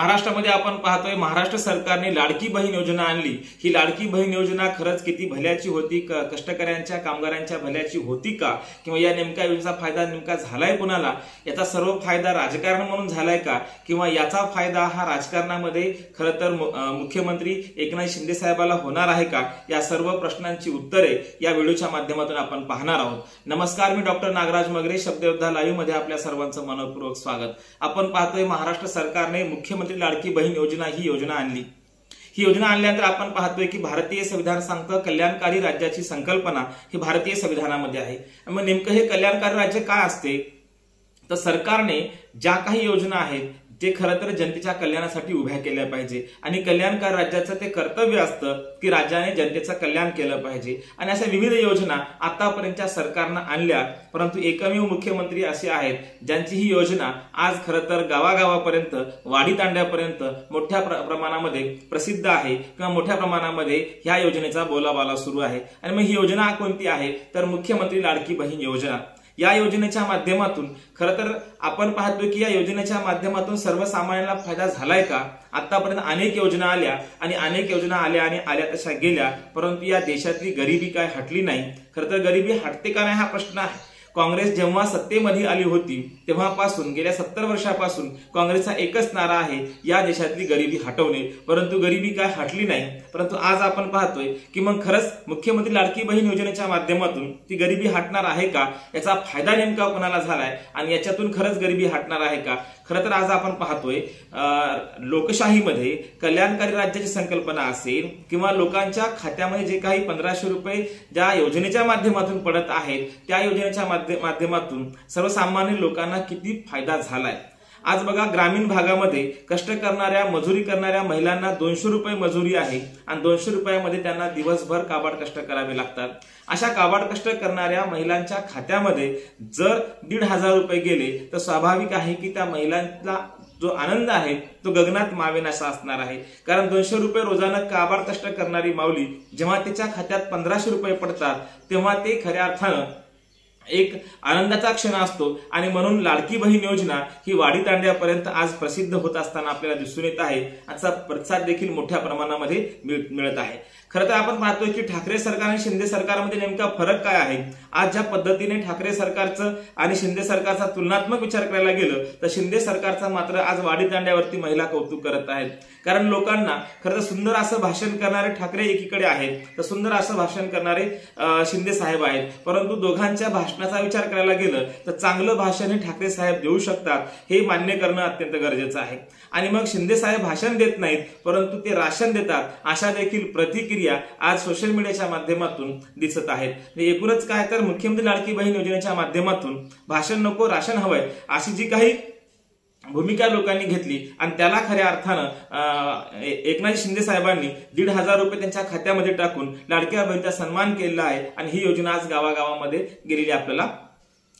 महाराष्ट्रामध्ये आपण पाहतोय महाराष्ट्र सरकारने लाडकी बहीण योजना आणली। ही लाडकी बहीण योजना खरंच किती भल्याची होती, कष्टकऱ्यांच्या कामगारांच्या भल्याची होती का, किंवा या नेमक्या योजनेचा फायदा नेमका झालाय कोणाला, याचा सर्व फायदा राजकारण म्हणून झालाय का, किंवा याचा फायदा हा राजकारणामध्ये खरं तर मुख्यमंत्री एकनाथ शिंदे साहेबाला होणार आहे का, या सर्व प्रश्नांची उत्तरे या व्हिडिओच्या माध्यमातून आपण पाहणार आहोत। नमस्कार, मी डॉक्टर नागराज मगरे, शब्दयोद्धा लाईव्ह मध्ये आपल्या सर्वांचं मनपूर्वक स्वागत। आपण पाहतोय महाराष्ट्र सरकारने मुख्यमंत्री लाडकी बहीण योजना ही योजना आणली। ही योजना आणल्यानंतर आपण पाहतोय की भारतीय संविधान सांगतं कल्याणकारी राज्याची संकल्पना ही भारतीय संविधानामध्ये आहे। मग नेमकं हे कल्याणकारी राज्य काय असते, तर सरकारने ज्या काही योजना आहेत ते खरं तर जनतेच्या कल्याणासाठी उभ्या केल्या पाहिजे, आणि कल्याणकारी राज्याचं ते कर्तव्य असतं की राज्याने जनतेचं कल्याण केलं पाहिजे। आणि अशा विविध योजना आतापर्यंतच्या सरकारनं आणल्या, परंतु एकमेव मुख्यमंत्री असे आहेत ज्यांची ही योजना आज खरं तर गावागावापर्यंत, वाडी तांड्यापर्यंत मोठ्या प्रमाणामध्ये प्रसिद्ध आहे, किंवा मोठ्या प्रमाणामध्ये ह्या योजनेचा बोलाबाला सुरू आहे। आणि मग ही योजना कोणती आहे, तर मुख्यमंत्री लाडकी बहीण योजना। या योजनेच्या माध्यमातून खरं तर आपण पाहतोय की या योजनेच्या माध्यमातून सर्वसामान्यांना फायदा झालाय का। आतापर्यंत अनेक योजना आल्या आणि अनेक योजना आल्या आणि आल्या तशा गेल्या, परंतु या देशातली गरिबी काय हटली नाही। खरं तर गरिबी हटते का नाही हा प्रश्न आहे। काँग्रेस जेव्हा सत्तेमध्ये आली होती तेव्हापासून गेल्या 70 वर्षापासून काँग्रेसचा एकच नारा आहे, या देशातली गरिबी हटवणे, परंतु गरिबी काय हटली नाही। परंतु आज आपण पाहतोय की मग खरंच मुख्यमंत्री लाडकी बहीण योजनेच्या माध्यमातून ती गरिबी हटणार आहे का, याचा फायदा नेमका कोणाला झालाय आणि याच्यातून खरंच गरिबी हटणार आहे का। खरं तर आज आपण पाहतोय लोकशाहीमध्ये कल्याणकारी राज्याची संकल्पना असेल, किंवा लोकांच्या खात्यामध्ये जे काही 1500 रुपये ज्या योजनेच्या माध्यमातून पडत आहेत त्या योजनेच्या माध्यमातून सर्वसामान्य लोकांना किती फायदा झालाय। आज बघा, ग्रामीण भागामध्ये कष्ट करणाऱ्या, मजुरी करणाऱ्या महिलांना 200 रुपये मजुरी आहे, आणि 200 रुपयामध्ये त्यांना दिवसभर काबाड कष्ट करावे लागतात। अशा काबाड कष्ट करणाऱ्या महिलांच्या खात्यामध्ये जर 1500 रुपये गेले तर स्वाभाविक आहे की त्या महिलांना जो आनंद आहे तो गगनात मावेनासा असणार आहे। कारण 200 रुपये रोजानं काबाड कष्ट करणारी माऊली जेव्हा तिच्या खात्यात 1500 रुपये पडतात तेव्हा ते खऱ्या अर्थानं एक आनंदाचा क्षण असतो। आणि म्हणून लाडकी बहीण योजना ही वाडी तांड्यापर्यंत आज प्रसिद्ध होत असताना आपल्याला दिसून येत आहे। याचा प्रतिसाद देखील मोठ्या प्रमाणामध्ये मिळत आहे। खरं तर आपण पाहतोय की ठाकरे सरकार आणि शिंदे सरकारमध्ये नेमका फरक काय आहे। आज ज्या पद्धतीने ठाकरे सरकारचं आणि शिंदे सरकारचा तुलनात्मक विचार करायला गेलं तर शिंदे सरकारचा मात्र आज वाडी तांड्यावरती महिला कौतुक करत आहेत। कारण लोकांना खरं तर सुंदर असं भाषण करणारे ठाकरे एकीकडे आहेत, तर सुंदर असं भाषण करणारे शिंदे साहेब आहेत, परंतु दोघांच्या भाषणाचा विचार करायला गेलं तर चांगलं भाषण हे ठाकरे साहेब देऊ शकतात, हे मान्य करणं अत्यंत गरजेचं आहे। आणि मग शिंदे साहेब भाषण देत नाहीत परंतु ते राशन देतात, अशा देखील प्रतिक्रिया आज सोशल मीडियाच्या माध्यमातून दिसत आहेत। एकूणच काय, तर मुख्यमंत्री लाडकी बहीण योजनेच्या माध्यमातून भाषण नको राशन हवंय अशी जी काही भूमिका लोकांनी घेतली, आणि त्याला खऱ्या अर्थानं एकनाथ शिंदे साहेबांनी 1500 रुपये त्यांच्या खात्यामध्ये टाकून लाडक्या बहिणीचा सन्मान केलेला आहे, आणि ही योजना आज गावागावामध्ये गेलेली आपल्याला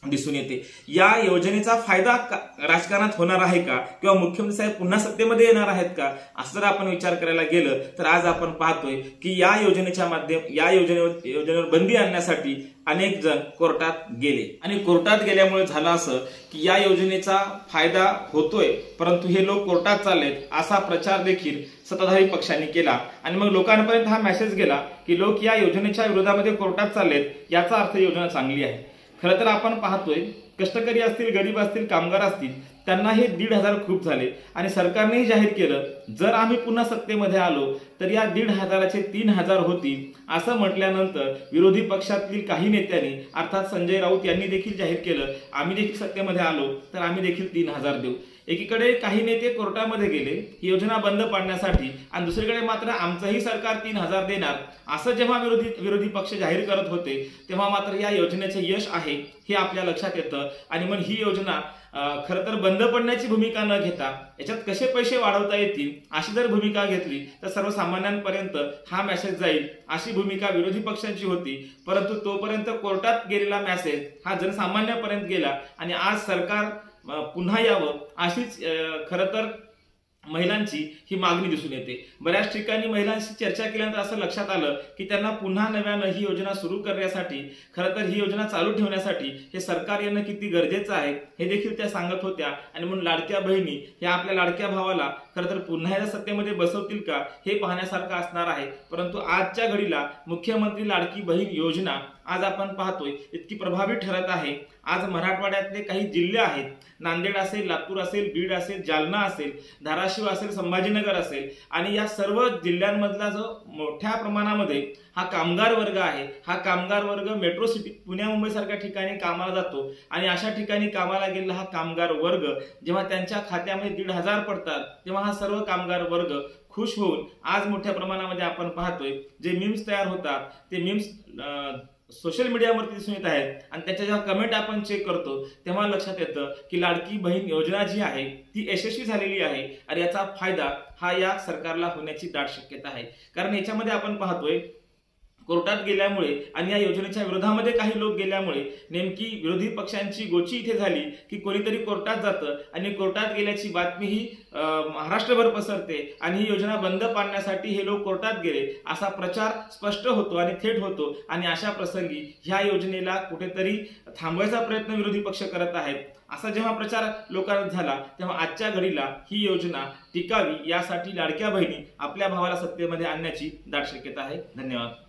दिसून येते। या योजनेचा फायदा राजकारणात होणार आहे का, किंवा मुख्यमंत्री साहेब पुन्हा सत्तेमध्ये येणार आहेत का, असं जर आपण विचार करायला गेलं तर आज आपण पाहतोय की या योजनेवर बंदी आणण्यासाठी अनेक जण कोर्टात गेले, आणि कोर्टात गेल्यामुळे झालं असं की या योजनेचा फायदा होतोय परंतु हे लोक कोर्टात चाललेत असा प्रचार देखील सत्ताधारी पक्षांनी केला। आणि मग लोकांपर्यंत हा मेसेज गेला की लोक या योजनेच्या विरोधामध्ये कोर्टात चाललेत, याचा अर्थ योजना चांगली आहे। खरं तर आपण पाहतोय कष्टकरी असतील, गरीब असतील, कामगार असतील, त्यांना हे 1500 खूप झाले, आणि सरकारनेही जाहीर केलं जर आम्ही पुन्हा सत्तेमध्ये आलो तर या 1500चे 3000 होतील, असं म्हटल्यानंतर विरोधी पक्षातील काही नेत्यांनी अर्थात संजय राऊत यांनी देखील जाहीर केलं आम्ही देखील सत्तेमध्ये आलो तर आम्ही देखील 3000 देऊ। एकीकडे काही नेते कोर्टामध्ये गेले ही योजना बंद पाडण्यासाठी, आणि दुसरीकडे मात्र आमचंही सरकार 3000 देणार असं जेव्हा विरोधी पक्ष जाहीर करत होते तेव्हा मात्र या योजनेचे यश आहे हे आपल्या लक्षात येतं। आणि मग ही योजना खरं तर बंद पडण्याची भूमिका न घेता याच्यात कसे पैसे वाढवता येतील अशी जर भूमिका घेतली तर सर्वसामान्यांपर्यंत हा मेसेज जाईल अशी भूमिका विरोधी पक्षांची होती। परंतु तोपर्यंत कोर्टात गेलेला मेसेज हा जनसामान्यापर्यंत गेला, आणि आज सरकार पुन्हा यावं अशीच खरं तर महिलांची ही मागणी दिसून येते। बऱ्याच ठिकाणी महिलांशी चर्चा केल्यानंतर असं लक्षात आलं की त्यांना पुन्हा नव्यानं ही योजना सुरू करण्यासाठी, खरं तर ही योजना चालू ठेवण्यासाठी हे सरकार येणं किती गरजेचं आहे हे देखील त्या सांगत होत्या। आणि म्हणून लाडक्या बहिणी ह्या आपल्या लाडक्या भावाला खरं तर पुन्हा एकदा सत्तेमध्ये बसवतील का हे पाहण्यासारखं असणार आहे। परंतु आजच्या घडीला मुख्यमंत्री लाडकी बहीण योजना आज आपण पाहतोय इतकी प्रभावी ठरत आहे। आज मराठवाड्यातले काही जिल्हे आहेत, नांदेड असेल, लातूर असेल, बीड असेल, जालना असेल, धाराशिव असेल, संभाजीनगर असेल, आणि या सर्व जिल्ह्यांमधला जो मोठ्या प्रमाणामध्ये हा कामगार वर्ग आहे, हा कामगार वर्ग मेट्रो सिटी पुणे मुंबई सारख्या ठिकाणी कामाला जातो। आणि अशा ठिकाणी कामाला गेलेला हा कामगार वर्ग जेव्हा त्यांच्या खात्यामध्ये 1,500 पडतात तेव्हा हा सर्व कामगार वर्ग खुश होऊन आज मोठ्या प्रमाणामध्ये आपण पाहतोय जे मीम्स तयार होतात ते मीम्स सोशल मीडियावरती दिसून येत आहेत। आणि त्याच्या जेव्हा कमेंट आपण चेक करतो तेव्हा लक्षात येतं की लाडकी बहीण योजना जी आहे ती यशस्वी झालेली आहे आणि याचा फायदा हा या सरकारला होण्याची दाट शक्यता आहे। कारण याच्यामध्ये आपण पाहतोय कोर्टात गेल्यामुळे आणि या योजनेच्या विरोधामध्ये काही लोक गेल्यामुळे नेमकी विरोधी पक्षांची गोची इथे झाली की कोणीतरी कोर्टात जातं आणि कोर्टात गेल्याची बातमी ही महाराष्ट्रभर पसरते आणि ही योजना बंद पाडण्यासाठी हे लोक कोर्टात गेले असा प्रचार स्पष्ट होतो आणि थेट होतो। आणि अशा प्रसंगी ह्या योजनेला कुठेतरी थांबवायचा प्रयत्न विरोधी पक्ष करत आहेत। असा जेव्हा प्रचार लोकांत झाला तेव्हा आजच्या घडीला ही योजना टिकावी यासाठी लाडक्या बहिणी आपल्या भावाला सत्तेमध्ये आणण्याची दाट शक्यता आहे। धन्यवाद।